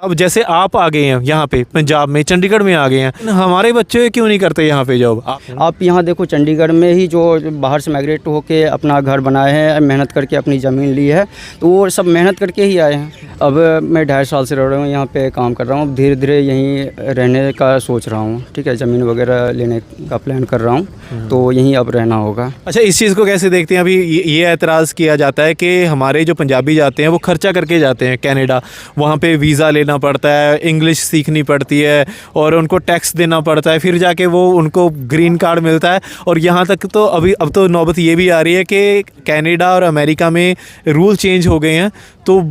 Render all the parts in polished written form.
अब जैसे आप आ गए हैं यहाँ पे पंजाब में, चंडीगढ़ में आ गए हैं, हमारे बच्चे क्यों नहीं करते यहाँ पे जॉब? आप यहाँ देखो चंडीगढ़ में ही जो बाहर से माइग्रेट होके अपना घर बनाए हैं, मेहनत करके अपनी ज़मीन ली है, तो वो सब मेहनत करके ही आए हैं। अब मैं 2.5 साल से रह रहा हूँ यहाँ पे, काम कर रहा हूँ। धीरे धीरे यहीं रहने का सोच रहा हूँ, ठीक है, ज़मीन वगैरह लेने का प्लान कर रहा हूँ, तो यहीं अब रहना होगा। अच्छा, इस चीज़ को कैसे देखते हैं? अभी ये एतराज़ किया जाता है कि हमारे जो पंजाबी जाते हैं वो खर्चा करके जाते हैं कनाडा, वहाँ पे वीज़ा लेना पड़ता है, इंग्लिश सीखनी पड़ती है और उनको टैक्स देना पड़ता है, फिर जाके वो उनको ग्रीन कार्ड मिलता है। और यहाँ तक तो अब तो नौबत ये भी आ रही है कि कनाडा और अमेरिका में रूल चेंज हो गए हैं, तो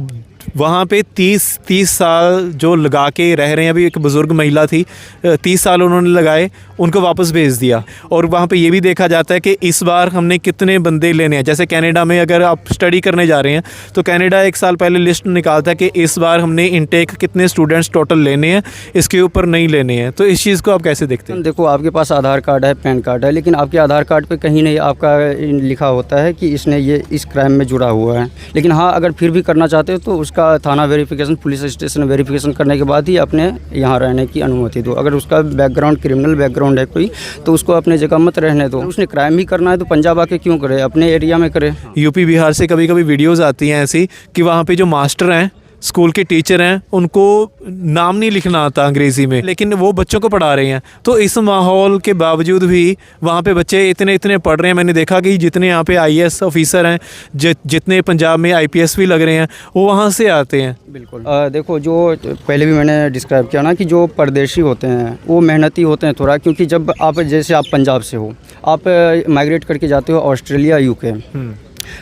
वहाँ पे 30 साल जो लगा के रह रहे हैं। अभी एक बुज़ुर्ग महिला थी, 30 साल उन्होंने लगाए, उनको वापस भेज दिया। और वहाँ पे ये भी देखा जाता है कि इस बार हमने कितने बंदे लेने हैं। जैसे कनाडा में अगर आप स्टडी करने जा रहे हैं तो कनाडा 1 साल पहले लिस्ट निकालता है कि इस बार हमने इनटेक कितने स्टूडेंट्स टोटल लेने हैं, इसके ऊपर नहीं लेने हैं। तो इस चीज़ को आप कैसे देखते हैं? देखो, आपके पास आधार कार्ड है, पैन कार्ड है, लेकिन आपके आधार कार्ड पे कहीं नहीं आपका लिखा होता है कि इसने ये इस क्राइम में जुड़ा हुआ है। लेकिन हाँ, अगर फिर भी करना चाहते हो तो उसका थाना वेरिफिकेशन, पुलिस स्टेशन वेरिफिकेशन करने के बाद ही अपने यहाँ रहने की अनुमति दो। अगर उसका बैकग्राउंड क्रिमिनल बैकग्राउंड है कोई, तो उसको अपने जगह मत रहने दो। उसने क्राइम ही करना है तो पंजाब आके क्यों करे, अपने एरिया में करे। यूपी बिहार से कभी कभी वीडियोज़ आती हैं ऐसी कि वहाँ पे जो मास्टर हैं, स्कूल के टीचर हैं, उनको नाम नहीं लिखना आता अंग्रेज़ी में, लेकिन वो बच्चों को पढ़ा रहे हैं। तो इस माहौल के बावजूद भी वहाँ पे बच्चे इतने पढ़ रहे हैं। मैंने देखा कि जितने यहाँ पे IAS ऑफिसर हैं, जितने पंजाब में IPS भी लग रहे हैं, वो वहाँ से आते हैं। बिल्कुल। देखो, जो पहले भी मैंने डिस्क्राइब किया ना कि जो परदेशी होते हैं वो मेहनती होते हैं थोड़ा, क्योंकि जब आप जैसे आप पंजाब से हो, आप माइग्रेट करके जाते हो ऑस्ट्रेलिया, UK,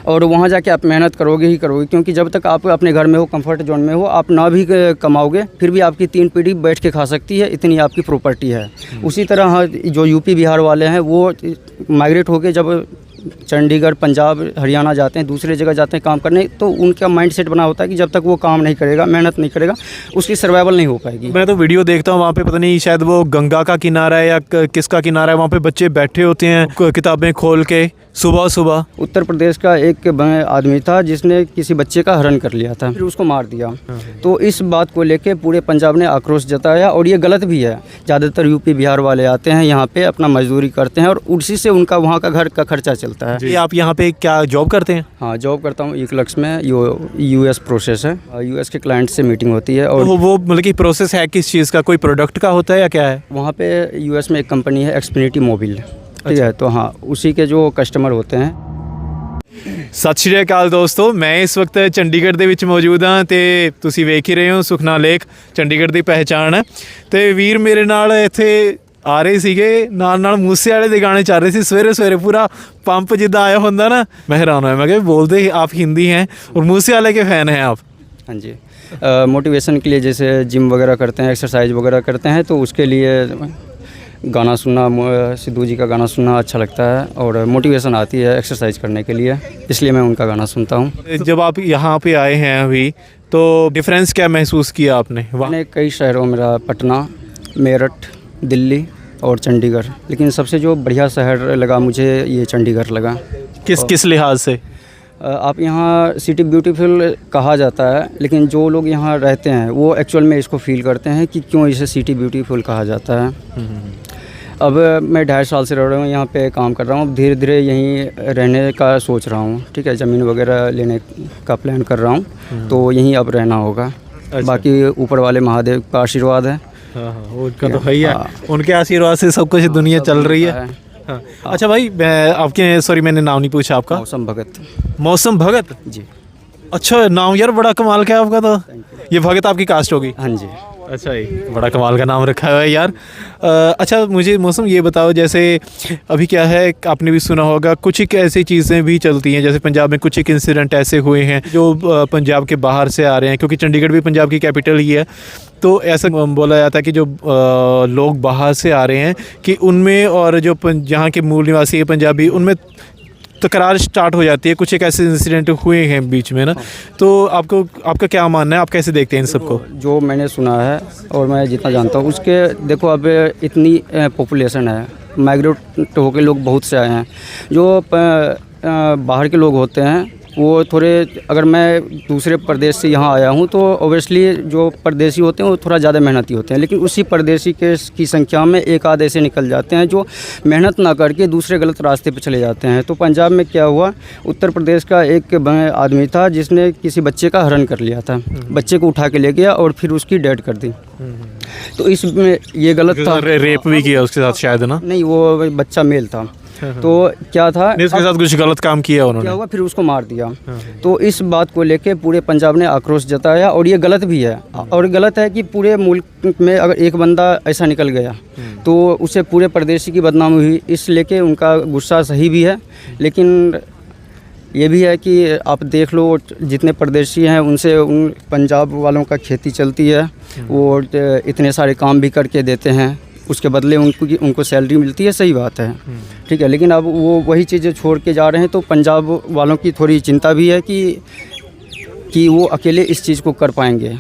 और वहाँ जाके आप मेहनत करोगे ही करोगे, क्योंकि जब तक आप अपने घर में हो, कंफर्ट जोन में हो, आप ना भी कमाओगे फिर भी आपकी 3 पीढ़ी बैठ के खा सकती है, इतनी आपकी प्रॉपर्टी है। उसी तरह हाँ, जो यूपी बिहार वाले हैं वो माइग्रेट होके जब चंडीगढ़, पंजाब, हरियाणा जाते हैं, दूसरी जगह जाते हैं काम करने, तो उनका माइंडसेट बना होता है कि जब तक वो काम नहीं करेगा, मेहनत नहीं करेगा, उसकी सर्वाइवल नहीं हो पाएगी। मैं तो वीडियो देखता हूँ वहाँ पे, पता नहीं शायद वो गंगा का किनारा है या किसका किनारा है, वहाँ पे बच्चे बैठे होते हैं किताबें खोल के सुबह। उत्तर प्रदेश का एक आदमी था जिसने किसी बच्चे का हरण कर लिया था, फिर उसको मार दिया। तो इस बात को लेके पूरे पंजाब ने आक्रोश जताया, और ये गलत भी है। ज़्यादातर यूपी बिहार वाले आते हैं यहाँ पे, अपना मजदूरी करते हैं और उसी से उनका वहाँ का घर का खर्चा चलता है। ये आप यहाँ पे क्या जॉब करते हैं? हाँ, जॉब करता हूँ इक्लक्स में। US प्रोसेस है, US के क्लाइंट से मीटिंग होती है। और वो मतलब कि प्रोसेस है किस चीज़ का? कोई प्रोडक्ट का होता है या क्या है? वहाँ पे US में एक कंपनी है एक्सफिनिटी मोबिल, ठीक है, तो हाँ, उसी के जो कस्टमर होते हैं। ਸਤਿ ਸ਼੍ਰੀ ਅਕਾਲ ਦੋਸਤੋ, ਮੈਂ ਇਸ ਵਕਤ ਚੰਡੀਗੜ੍ਹ ਦੇ ਵਿੱਚ ਮੌਜੂਦ ਹਾਂ ਤੇ ਤੁਸੀਂ ਵੇਖ ਹੀ ਰਹੇ ਹੋ ਸੁਖਨਾ ਲੇਕ, ਚੰਡੀਗੜ੍ਹ ਦੀ ਪਹਿਚਾਣ ਹੈ। ਤੇ ਵੀਰ ਮੇਰੇ ਨਾਲ ਇੱਥੇ ਆ ਰਹੇ ਸੀਗੇ, ਨਾਲ ਮੂਸੇ ਵਾਲੇ ਦੇ ਗਾਣੇ ਚੱਲ ਰਹੇ ਸੀ ਸਵੇਰੇ ਪੂਰਾ ਪੰਪ ਜਿੱਦਾਂ ਆਇਆ ਹੁੰਦਾ ਨਾ। मैं हैरान हुआ, मैं क्या बोलते आप हिंदी हैं और मूसे वाले के फ़ैन हैं आप? हाँ जी, मोटिवेशन के लिए जैसे जिम वगैरह करते हैं, एक्सरसाइज वगैरह करते हैं, तो उसके लिए गाना सुनना, सिद्धू जी का गाना सुनना अच्छा लगता है और मोटिवेशन आती है एक्सरसाइज करने के लिए, इसलिए मैं उनका गाना सुनता हूँ। जब आप यहाँ पे आए हैं अभी, तो डिफरेंस क्या महसूस किया आपने? मैंने कई शहरों में रहा, पटना, मेरठ, दिल्ली और चंडीगढ़, लेकिन सबसे जो बढ़िया शहर लगा मुझे ये चंडीगढ़ लगा। किस लिहाज से? आप यहाँ सिटी ब्यूटीफुल कहा जाता है, लेकिन जो लोग यहाँ रहते हैं वो एक्चुअल में इसको फील करते हैं कि क्यों इसे सिटी ब्यूटीफुल कहा जाता है। अब मैं 2.5 साल से रह रहा हूँ यहाँ पे, काम कर रहा हूँ। धीरे धीरे यहीं रहने का सोच रहा हूँ, ठीक है, ज़मीन वगैरह लेने का प्लान कर रहा हूँ, तो यहीं अब रहना होगा। अच्छा। बाकी ऊपर वाले महादेव का आशीर्वाद है। हाँ, उनका तो है ही है, उनके आशीर्वाद से सब कुछ दुनिया चल रही है। हाँ। अच्छा भाई, आपके सॉरी मैंने नाम नहीं पूछा आपका। मौसम भगत। मौसम भगत जी? अच्छा नाम यार, बड़ा कमाल का है आपका। तो ये भगत आपकी कास्ट होगी? हाँ जी। अच्छा ही, बड़ा कमाल का नाम रखा हुआ है यार। अच्छा मुझे मौसम ये बताओ, जैसे अभी क्या है, आपने भी सुना होगा कुछ एक ऐसी चीज़ें भी चलती हैं, जैसे पंजाब में कुछ एक इंसिडेंट ऐसे हुए हैं जो पंजाब के बाहर से आ रहे हैं, क्योंकि चंडीगढ़ भी पंजाब की कैपिटल ही है। तो ऐसा बोला जाता है कि जो लोग बाहर से आ रहे हैं कि उनमें और जो यहाँ के मूल निवासी है पंजाबी, उनमें तकरार स्टार्ट हो जाती है। कुछ एक ऐसे इंसिडेंट हुए हैं बीच में ना, तो आपका क्या मानना है, आप कैसे देखते हैं इन सबको? जो मैंने सुना है और मैं जितना जानता हूँ उसके, देखो अब इतनी पॉपुलेशन है, माइग्रेट होकर लोग बहुत से आए हैं। जो बाहर के लोग होते हैं वो थोड़े, अगर मैं दूसरे प्रदेश से यहाँ आया हूँ तो ओबियसली जो परदेशी होते हैं वो थोड़ा ज़्यादा मेहनती होते हैं, लेकिन उसी परदेशी की संख्या में एक आध ऐसे निकल जाते हैं जो मेहनत ना करके दूसरे गलत रास्ते पर चले जाते हैं। तो पंजाब में क्या हुआ, उत्तर प्रदेश का एक आदमी था जिसने किसी बच्चे का हरण कर लिया था, बच्चे को उठा के ले गया और फिर उसकी डेड कर दी। तो इसमें ये गलत था, रेप भी किया उसके साथ शायद ना? नहीं, वो बच्चा मेल था। तो क्या था, उसके साथ कुछ गलत काम किया उन्होंने, क्या हुआ, फिर उसको मार दिया। तो इस बात को लेके पूरे पंजाब ने आक्रोश जताया और ये गलत भी है। और गलत है कि पूरे मुल्क में अगर एक बंदा ऐसा निकल गया तो उसे पूरे प्रदेशी की बदनामी हुई, इस लेके उनका गुस्सा सही भी है। लेकिन ये भी है कि आप देख लो जितने परदेशी हैं उनसे उन पंजाब वालों का खेती चलती है, वो इतने सारे काम भी करके देते हैं, उसके बदले उनको सैलरी मिलती है, सही बात है, ठीक है। लेकिन अब वो वही चीज़ें छोड़ के जा रहे हैं तो पंजाब वालों की थोड़ी चिंता भी है कि वो अकेले इस चीज़ को कर पाएंगे।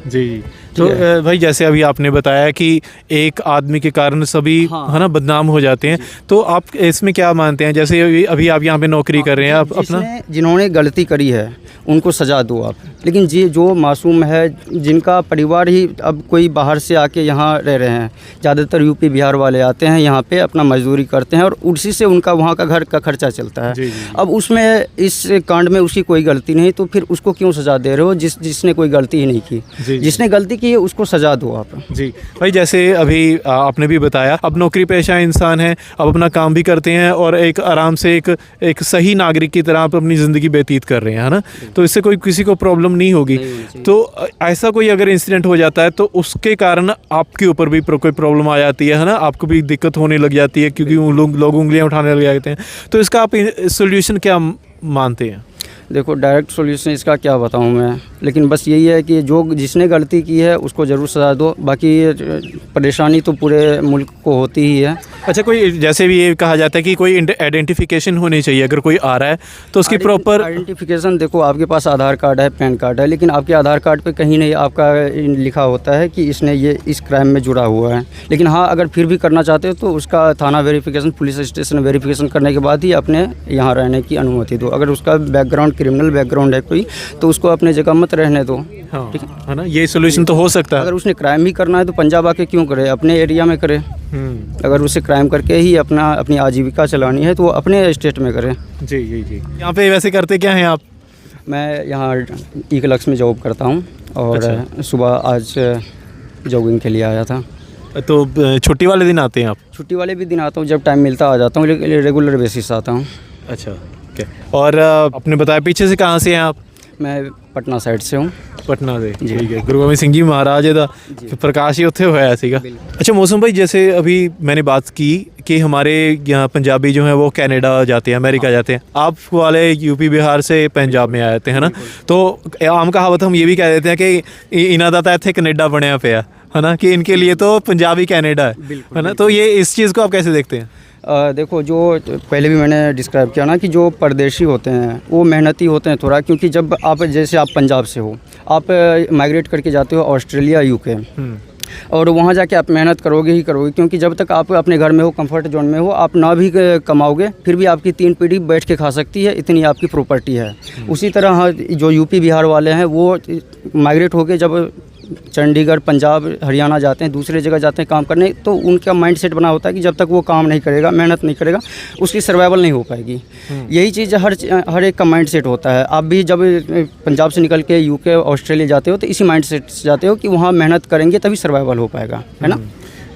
जी। तो भाई जैसे अभी आपने बताया कि एक आदमी के कारण सभी है ना बदनाम हो जाते हैं, तो आप इसमें क्या मानते हैं? जैसे अभी आप यहाँ पे नौकरी कर रहे हैं, आप अपना जिन्होंने गलती करी है उनको सज़ा दो आप, लेकिन जो मासूम है जिनका परिवार ही अब कोई बाहर से आके यहाँ रह रहे हैं, ज़्यादातर यूपी बिहार वाले आते हैं यहाँ पे अपना मजदूरी करते हैं और उसी से उनका वहाँ का घर का खर्चा चलता है। अब उसमें इस कांड में उसकी कोई गलती नहीं, तो फिर उसको क्यों सज़ा दे रहे हो जिसने कोई गलती ही नहीं की? जिसने गलती की है उसको सज़ा दो आप। जी भाई, जैसे अभी आपने भी बताया, अब नौकरी पेशा इंसान है, अब अपना काम भी करते हैं और एक आराम से एक सही नागरिक की तरह आप अपनी ज़िंदगी व्यतीत कर रहे हैं, है ना? तो इससे कोई किसी को प्रॉब्लम नहीं होगी। तो ऐसा कोई अगर इंसिडेंट हो जाता है तो उसके कारण आपके ऊपर भी कोई प्रॉब्लम आ जाती है ना? आपको भी दिक्कत होने लग जाती है क्योंकि लोग उंगलियां उठाने लग जाते हैं। तो इसका आप सोल्यूशन क्या मानते हैं? देखो, डायरेक्ट सॉल्यूशन इसका क्या बताऊं मैं, लेकिन बस यही है कि जिसने गलती की है उसको ज़रूर सज़ा दो। बाकी परेशानी तो पूरे मुल्क को होती ही है। अच्छा, कोई जैसे भी ये कहा जाता है कि कोई आइडेंटिफिकेशन होनी चाहिए, अगर कोई आ रहा है तो उसकी प्रॉपर आइडेंटिफिकेशन। देखो, आपके पास आधार कार्ड है, पैन कार्ड है, लेकिन आपके आधार कार्ड पे कहीं नहीं आपका लिखा होता है कि इसने ये इस क्राइम में जुड़ा हुआ है। लेकिन हाँ, अगर फिर भी करना चाहते हो तो उसका थाना वेरिफिकेशन, पुलिस स्टेशन वेरिफिकेशन करने के बाद ही अपने यहाँ रहने की अनुमति दो। अगर उसका बैकग्राउंड क्रिमिनल बैकग्राउंड है कोई, तो उसको अपने जगह मत रहने दो। हाँ, ठीक है ना? ये सोल्यूशन तो हो सकता है। अगर उसने क्राइम ही करना है तो पंजाब आके क्यों करे, अपने एरिया में करे। अगर उसे क्राइम करके ही अपनी आजीविका चलानी है तो वो अपने स्टेट में करे। जी जी जी। यहाँ पे वैसे करते क्या हैं आप? मैं यहाँ ई-क्लर्क्स में जॉब करता हूँ और अच्छा। सुबह आज जॉगिंग के लिए आया था। तो छुट्टी वाले दिन आते हैं आप? छुट्टी वाले भी दिन आता हूँ, जब टाइम मिलता आ जाता हूँ, लेकिन रेगुलर बेसिस आता हूँ। अच्छा, ओके। और आपने बताया पीछे से कहाँ से हैं आप? मैं पटना साइड से हूँ। पटना से, ठीक है। गुरु गोबिंद सिंह जी महाराज ਦਾ प्रकाश ही उत्थे होया सीगा। अच्छा मौसम भाई, जैसे अभी मैंने बात की कि हमारे यहाँ पंजाबी जो हैं वो कनाडा जाते हैं, अमेरिका जाते हैं, आप वाले यूपी बिहार से पंजाब में आए थे, है ना? तो आम कहावत हम ये भी कह देते हैं कि इन्हां दा तां इत्थे कनाडा बनया पिया, है ना, कि इनके लिए तो पंजाबी कनाडा है ना? तो ये इस चीज़ को आप कैसे देखते हैं? देखो, जो पहले भी मैंने डिस्क्राइब किया ना कि जो परदेशी होते हैं वो मेहनती होते हैं थोड़ा, क्योंकि जब जैसे आप पंजाब से हो, आप माइग्रेट करके जाते हो ऑस्ट्रेलिया, यूके, और वहाँ जाके आप मेहनत करोगे ही करोगे, क्योंकि जब तक आप अपने घर में हो, कंफर्ट जोन में हो, आप ना भी कमाओगे फिर भी आपकी 3 पीढ़ी बैठ के खा सकती है, इतनी आपकी प्रॉपर्टी है। उसी तरह जो यूपी बिहार वाले हैं वो माइग्रेट होके जब चंडीगढ़, पंजाब, हरियाणा जाते हैं, दूसरे जगह जाते हैं काम करने, तो उनका माइंडसेट बना होता है कि जब तक वो काम नहीं करेगा, मेहनत नहीं करेगा, उसकी सर्वाइवल नहीं हो पाएगी। यही चीज़ हर एक का माइंडसेट होता है। आप भी जब पंजाब से निकल के यूके, ऑस्ट्रेलिया जाते हो तो इसी माइंडसेट से जाते हो कि वहाँ मेहनत करेंगे तभी सर्वाइवल हो पाएगा, है ना?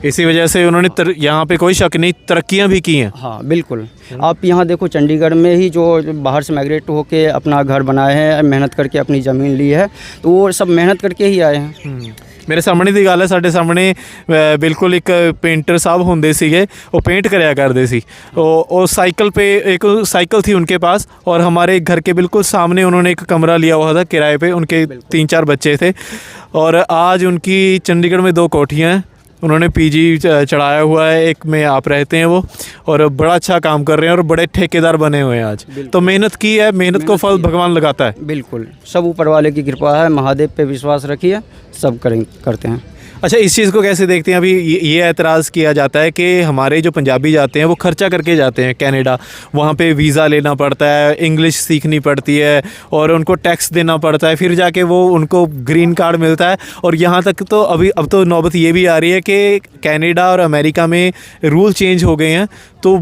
इसी वजह से उन्होंने यहाँ पे कोई शक नहीं तरक्कियाँ भी की हैं। हाँ बिल्कुल। आप यहाँ देखो, चंडीगढ़ में ही जो बाहर से माइग्रेट होके अपना घर बनाए हैं, मेहनत करके अपनी ज़मीन ली है, तो वो सब मेहनत करके ही आए हैं। मेरे सामने की गल है, साढ़े सामने बिल्कुल एक पेंटर साहब होंगे सीगे, वो पेंट कराया करते सी, और साइकिल पे एक साइकिल थी उनके पास, और हमारे घर के बिल्कुल सामने उन्होंने एक कमरा लिया हुआ था किराए पे, उनके 3-4 बच्चे थे, और आज उनकी चंडीगढ़ में 2 कोठियाँ हैं, उन्होंने पीजी चढ़ाया हुआ है, एक में आप रहते हैं वो, और बड़ा अच्छा काम कर रहे हैं और बड़े ठेकेदार बने हुए हैं आज। तो मेहनत की है, मेहनत को फल भगवान लगाता है। बिल्कुल, सब ऊपर वाले की कृपा है, महादेव पे विश्वास रखिए, सब करते हैं। अच्छा, इस चीज़ को कैसे देखते हैं? अभी ये एतराज़ किया जाता है कि हमारे जो पंजाबी जाते हैं वो खर्चा करके जाते हैं कनाडा, वहाँ पे वीज़ा लेना पड़ता है, इंग्लिश सीखनी पड़ती है और उनको टैक्स देना पड़ता है, फिर जाके वो उनको ग्रीन कार्ड मिलता है। और यहाँ तक तो अब तो नौबत ये भी आ रही है कि कनाडा और अमेरिका में रूल चेंज हो गए हैं, तो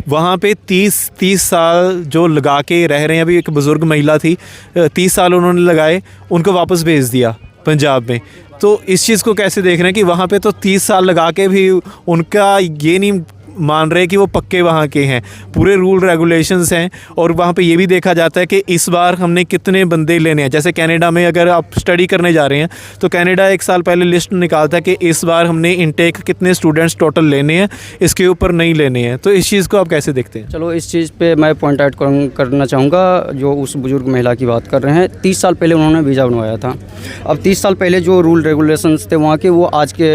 वहाँ पे 30 साल जो लगा के रह रहे हैं। अभी एक बुज़ुर्ग महिला थी, 30 साल उन्होंने लगाए, उनको वापस भेज दिया पंजाब में। तो इस चीज़ को कैसे देख रहे हैं कि वहाँ पे तो 30 साल लगा के भी उनका ये नहीं मान रहे कि वो पक्के वहाँ के हैं, पूरे रूल रेगुलेशंस हैं। और वहाँ पे ये भी देखा जाता है कि इस बार हमने कितने बंदे लेने हैं। जैसे कनाडा में अगर आप स्टडी करने जा रहे हैं तो कनाडा एक साल पहले लिस्ट निकालता है कि इस बार हमने इनटेक कितने स्टूडेंट्स टोटल लेने हैं, इसके ऊपर नहीं लेने हैं। तो इस चीज़ को आप कैसे देखते हैं? चलो, इस चीज़ पे मैं पॉइंट आउट करना चाहूँगा। जो उस बुज़ुर्ग महिला की बात कर रहे हैं, 30 साल पहले उन्होंने वीज़ा बनवाया था। अब 30 साल पहले जो रूल रेगुलेशंस थे वहाँ के, वो आज के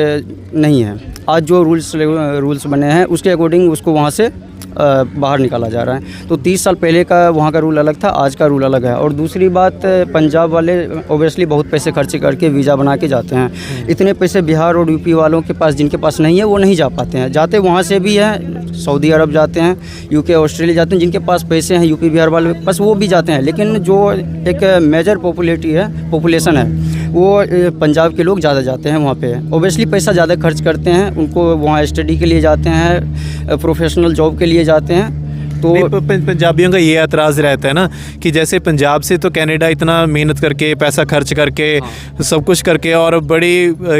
नहीं हैं। आज जो रूल्स बने हैं उसके अकॉर्डिंग उसको वहाँ से बाहर निकाला जा रहा है। तो 30 साल पहले का वहाँ का रूल अलग था, आज का रूल अलग है। और दूसरी बात, पंजाब वाले ओबियसली बहुत पैसे खर्च करके वीज़ा बना के जाते हैं। इतने पैसे बिहार और यूपी वालों के पास, जिनके पास नहीं है, वो नहीं जा पाते हैं। जाते वहाँ से भी हैं, सऊदी अरब जाते हैं, यूके ऑस्ट्रेलिया जाते हैं। जिनके पास पैसे हैं यूपी बिहार वाले बस वो भी जाते हैं। लेकिन जो एक मेजर पॉपुलेशन है वो पंजाब के लोग ज़्यादा जाते हैं वहाँ पे। ओबियसली पैसा ज़्यादा खर्च करते हैं, उनको वहाँ स्टडी के लिए जाते हैं, प्रोफेशनल जॉब के लिए जाते हैं। तो पंजाबियों का ये एतराज़ रहता है ना कि जैसे पंजाब से तो कनाडा इतना मेहनत करके, पैसा खर्च करके, सब कुछ करके, और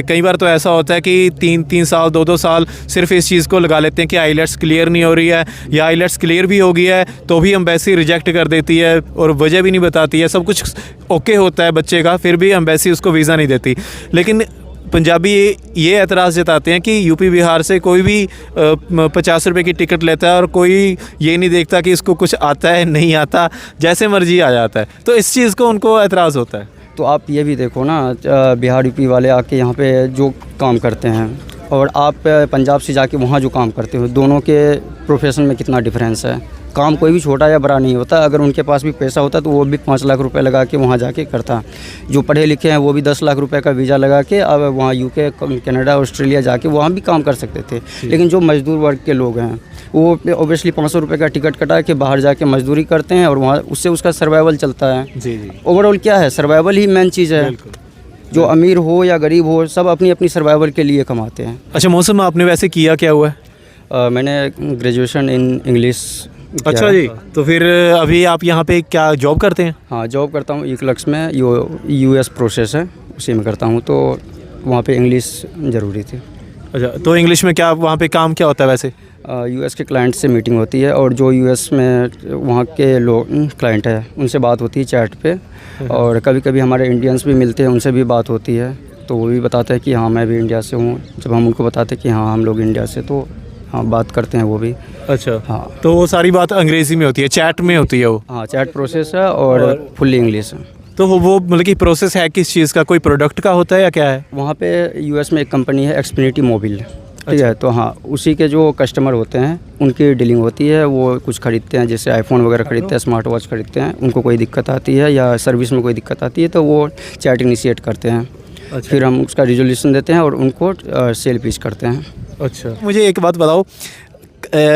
कई बार तो ऐसा होता है कि 3 साल 2 साल सिर्फ इस चीज़ को लगा लेते हैं कि आईलेट्स क्लियर नहीं हो रही है, या आईलेट्स क्लियर भी हो गया है तो भी एम्बेसी रिजेक्ट कर देती है और वजह भी नहीं बताती है। सब कुछ ओके होता है बच्चे का, फिर भी एम्बेसी उसको वीज़ा नहीं देती। लेकिन पंजाबी ये एतराज़ जताते हैं कि यूपी बिहार से कोई भी 50 रुपये की टिकट लेता है और कोई ये नहीं देखता कि इसको कुछ आता है नहीं आता, जैसे मर्जी आ जाता है। तो इस चीज़ को उनको एतराज़ होता है। तो आप ये भी देखो ना, बिहार यूपी वाले आके यहाँ पे जो काम करते हैं और आप पंजाब से जाके वहाँ जो काम करते हो, दोनों के प्रोफेशन में कितना डिफरेंस है। काम कोई भी छोटा या बड़ा नहीं होता। अगर उनके पास भी पैसा होता तो वो भी 5 लाख रुपए लगा के वहाँ जाके करता। जो पढ़े लिखे हैं वो भी 10 लाख रुपए का वीज़ा लगा के अब वहाँ यूके, कनाडा, ऑस्ट्रेलिया जाके वहाँ भी काम कर सकते थे। लेकिन जो मजदूर वर्ग के लोग हैं वो ओबियसली 500 रुपये का टिकट कटा के बाहर जाके मजदूरी करते हैं और वहाँ उससे उसका सर्वाइवल चलता है। जी। ओवरऑल क्या है, सर्वाइवल ही मेन चीज़ है। जो अमीर हो या गरीब हो, सब अपनी अपनी सर्वाइवल के लिए कमाते हैं। अच्छा, मौसम आपने वैसे किया क्या हुआ है? मैंने ग्रेजुएशन इन इंग्लिश। अच्छा जी, तो फिर अभी आप यहाँ पे क्या जॉब करते हैं? हाँ, जॉब करता हूँ ईक्लक्स में, यूएस प्रोसेस है उसी में करता हूँ। तो वहाँ पे इंग्लिश ज़रूरी थी। अच्छा, तो इंग्लिश में क्या वहाँ पे काम क्या होता है वैसे? यूएस के क्लाइंट से मीटिंग होती है और जो यूएस में वहाँ के लोग क्लाइंट है उनसे बात होती है चैट पे। और कभी कभी हमारे इंडियंस भी मिलते हैं, उनसे भी बात होती है। तो वो भी बताते हैं कि हाँ मैं भी इंडिया से हूँ। जब हम उनको बताते हैं कि हाँ हम लोग इंडिया से, तो हाँ बात करते हैं वो भी। अच्छा, हाँ। तो वो सारी बात अंग्रेज़ी में होती है, चैट में होती है वो? हाँ, चैट प्रोसेस है और फुल्ली इंग्लिश है। तो वो मतलब कि प्रोसेस है किस चीज़ का, कोई प्रोडक्ट का होता है या क्या है? वहाँ पे यूएस में एक कंपनी है एक्सफिनिटी मोबाइल, ठीक है। तो हाँ, उसी के जो कस्टमर होते हैं उनकी डीलिंग होती है। वो कुछ ख़रीदते हैं, जैसे आईफोन वगैरह ख़रीदते हैं, स्मार्ट वॉच ख़रीदते हैं। उनको कोई दिक्कत आती है या सर्विस में कोई दिक्कत आती है तो वो चैट इनिशिएट करते हैं। अच्छा। फिर हम उसका रिजोल्यूशन देते हैं और उनको सेल पिच करते हैं। अच्छा, मुझे एक बात बताओ,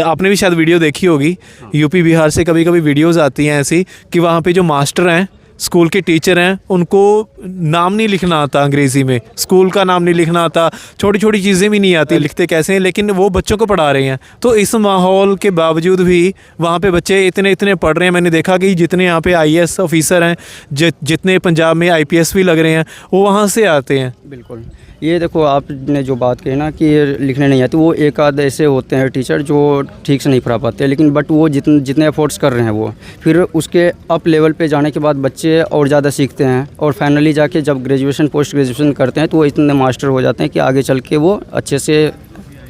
आपने भी शायद वीडियो देखी होगी, यूपी बिहार से कभी कभी वीडियोज़ आती हैं ऐसी कि वहाँ पे जो मास्टर हैं, स्कूल के टीचर हैं, उनको नाम नहीं लिखना आता अंग्रेज़ी में, स्कूल का नाम नहीं लिखना आता, छोटी छोटी चीज़ें भी नहीं आती, लिखते कैसे हैं, लेकिन वो बच्चों को पढ़ा रहे हैं। तो इस माहौल के बावजूद भी वहाँ पे बच्चे इतने पढ़ रहे हैं। मैंने देखा कि जितने यहाँ पे IAS ऑफिसर हैं, जितने पंजाब में IPS भी लग रहे हैं, वो वहाँ से आते हैं। बिल्कुल, ये देखो आपने जो बात कही ना कि लिखने नहीं आती, वो एक आध ऐसे होते हैं टीचर जो ठीक से नहीं पढ़ा पाते, लेकिन बट वो जितने एफर्ट्स कर रहे हैं वो फिर उसके अप लेवल पे जाने के बाद बच्चे और ज़्यादा सीखते हैं और फाइनली जाके जब ग्रेजुएशन पोस्ट ग्रेजुएशन करते हैं तो वो इतने मास्टर हो जाते हैं कि आगे चल के वो अच्छे से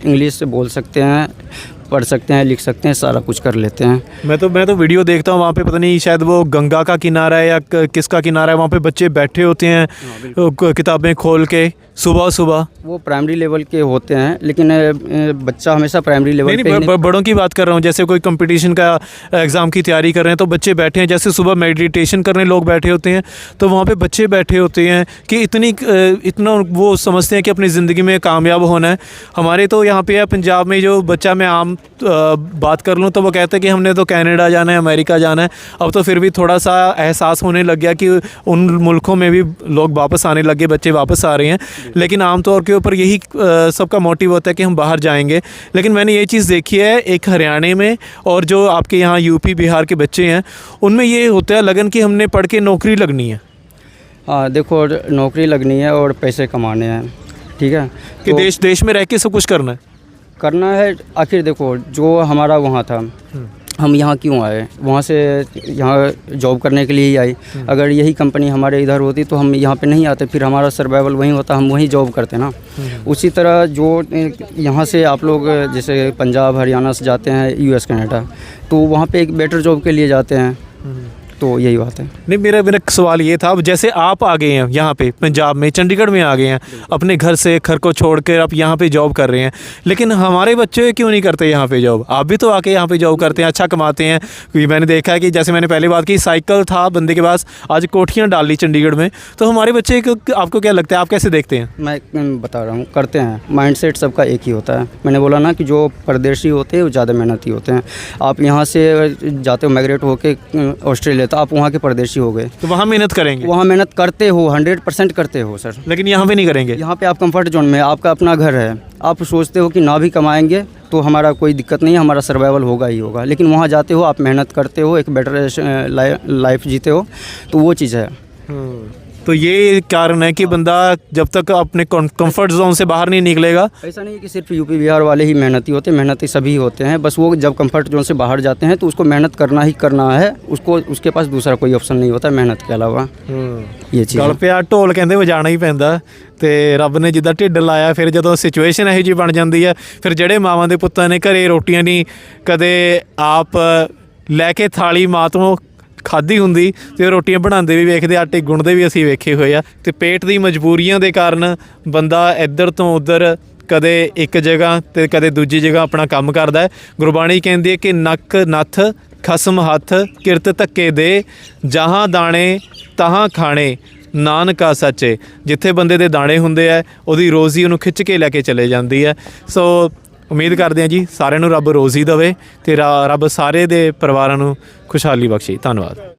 इंग्लिश बोल सकते हैं, पढ़ सकते हैं, लिख सकते हैं, सारा कुछ कर लेते हैं। मैं तो वीडियो देखता हूँ वहाँ पे, पता नहीं शायद वो गंगा का किनारा है या किसका किनारा है, वहाँ पे बच्चे बैठे होते हैं किताबें खोल के सुबह सुबह। वो प्राइमरी लेवल के होते हैं, लेकिन बच्चा हमेशा प्राइमरी लेवल पे ही नहीं। बड़ों की बात कर रहा हूँ, जैसे कोई कंपटीशन का एग्ज़ाम की तैयारी कर रहे हैं तो बच्चे बैठे हैं, जैसे सुबह मेडिटेशन करने लोग बैठे होते हैं तो वहाँ पे बच्चे बैठे होते हैं कि इतना वो समझते हैं कि अपनी ज़िंदगी में कामयाब होना है। हमारे तो यहाँ पे है पंजाब में, जो बच्चा मैं आम बात कर लूँ तो वो कहते हैं कि हमने तो कनाडा जाना है, अमेरिका जाना है। अब तो फिर भी थोड़ा सा एहसास होने लग गया कि उन मुल्कों में भी लोग वापस आने लगे, बच्चे वापस आ रहे हैं, लेकिन आमतौर के ऊपर यही सबका मोटिव होता है कि हम बाहर जाएंगे। लेकिन मैंने ये चीज़ देखी है एक हरियाणा में, और जो आपके यहाँ यूपी बिहार के बच्चे हैं उनमें ये होता है लगन कि हमने पढ़ के नौकरी लगनी है। हाँ देखो, नौकरी लगनी है और पैसे कमाने हैं, ठीक है, कि देश में रह के सब कुछ करना है। आखिर देखो, जो हमारा वहाँ था, हम यहाँ क्यों आए, वहाँ से यहाँ जॉब करने के लिए ही आए। अगर यही कंपनी हमारे इधर होती तो हम यहाँ पे नहीं आते, फिर हमारा सर्वाइवल वहीं होता, हम वहीं जॉब करते ना। उसी तरह जो यहाँ से आप लोग जैसे पंजाब हरियाणा से जाते हैं यूएस कनाडा, तो वहाँ पे एक बेटर जॉब के लिए जाते हैं, तो यही बात है। नहीं, मेरा सवाल ये था, अब जैसे आप आ गए हैं यहाँ पे पंजाब में, चंडीगढ़ में आ गए हैं, अपने घर को छोड़कर आप यहाँ पे जॉब कर रहे हैं, लेकिन हमारे बच्चे क्यों नहीं करते यहाँ पे जॉब? आप भी तो आके यहाँ पे जॉब करते हैं, अच्छा कमाते हैं। क्योंकि मैंने देखा है कि जैसे मैंने पहले बात की, साइकिल था बंदे के पास, आज कोठियाँ डाल ली चंडीगढ़ में। तो हमारे बच्चे आपको क्या लगता है, आप कैसे देखते हैं? मैं बता रहा हूँ, करते हैं। माइंडसेट सबका एक ही होता है। मैंने बोला ना कि जो परदेशी होते हैं वो ज़्यादा मेहनती होते हैं। आप यहाँ से जाते हो माइग्रेट होके ऑस्ट्रेलिया, तो आप वहाँ के परदेशी हो गए, तो वहाँ मेहनत करेंगे, वहाँ मेहनत करते हो, 100% करते हो सर, लेकिन यहाँ पे नहीं करेंगे। यहाँ पे आप कंफर्ट जोन में, आपका अपना घर है, आप सोचते हो कि ना भी कमाएंगे तो हमारा कोई दिक्कत नहीं है, हमारा सर्वाइवल होगा ही होगा। लेकिन वहाँ जाते हो, आप मेहनत करते हो, एक बेटर लाइफ जीते हो, तो वो चीज़ है। तो ये कारण है कि बंदा जब तक अपने कंफर्ट जोन से बाहर नहीं निकलेगा। ऐसा नहीं है कि सिर्फ यूपी बिहार वाले ही मेहनती होते हैं, मेहनती सभी होते हैं, बस वो जब कंफर्ट जोन से बाहर जाते हैं तो उसको मेहनत करना ही करना है, उसको उसके पास दूसरा कोई ऑप्शन नहीं होता मेहनत के अलावा। ये चीज़ गल पे ढोल कहते वजाना ही पैंदा, ਤੇ ਰੱਬ ਨੇ ਜਿੱਦਾਂ ਢਿੱਡ ਲਾਇਆ, ਫਿਰ ਜਦੋਂ ਸਿਚੁਏਸ਼ਨ ਇਹੋ ਜਿਹੀ ਬਣ ਜਾਂਦੀ ਹੈ, ਫਿਰ ਜਿਹੜੇ ਮਾਵਾਂ ਦੇ ਪੁੱਤਾਂ ਨੇ ਘਰੇ ਰੋਟੀਆਂ ਨਹੀਂ ਕਦੇ ਆਪ ਲੈ ਕੇ ਥਾਲੀ ਮਾਂ ਤੋਂ ਖਾਧੀ ਹੁੰਦੀ, ਤੇ ਰੋਟੀਆਂ ਬਣਾਉਂਦੇ ਵੀ ਵੇਖਦੇ, ਆਟੇ ਗੁੰਨਦੇ ਵੀ ਅਸੀਂ ਵੇਖੇ ਹੋਏ ਆ, ਤੇ ਪੇਟ ਦੀ ਮਜਬੂਰੀਆਂ ਦੇ ਕਾਰਨ ਬੰਦਾ ਇੱਧਰ ਤੋਂ ਉੱਧਰ ਕਦੇ ਇੱਕ ਜਗ੍ਹਾ ਤੇ ਕਦੇ ਦੂਜੀ ਜਗ੍ਹਾ ਆਪਣਾ ਕੰਮ ਕਰਦਾ ਹੈ। ਗੁਰਬਾਣੀ ਕਹਿੰਦੀ ਹੈ ਕਿ ਨੱਕ ਨੱਥ ਖਸਮ ਹੱਥ ਕਿਰਤ ਧੱਕੇ ਦੇ, ਜਹਾਂ ਦਾਣੇ ਤਹਾਂ ਖਾਣੇ ਨਾਨਕਾ ਸੱਚੇ। ਜਿੱਥੇ ਬੰਦੇ ਦੇ ਦਾਣੇ ਹੁੰਦੇ ਆ ਉਹਦੀ ਰੋਜ਼ੀ ਉਹਨੂੰ ਖਿੱਚ ਕੇ ਲੈ ਕੇ ਚਲੇ ਜਾਂਦੀ ਹੈ। ਸੋ ਉਮੀਦ ਕਰਦੇ ਹਾਂ ਜੀ ਸਾਰਿਆਂ ਨੂੰ ਰੱਬ ਰੋਜ਼ੀ ਦੇਵੇ ਤੇ ਰੱਬ ਸਾਰੇ ਦੇ ਪਰਿਵਾਰਾਂ ਨੂੰ ਖੁਸ਼ਹਾਲੀ ਬਖਸ਼ੇ। ਧੰਨਵਾਦ।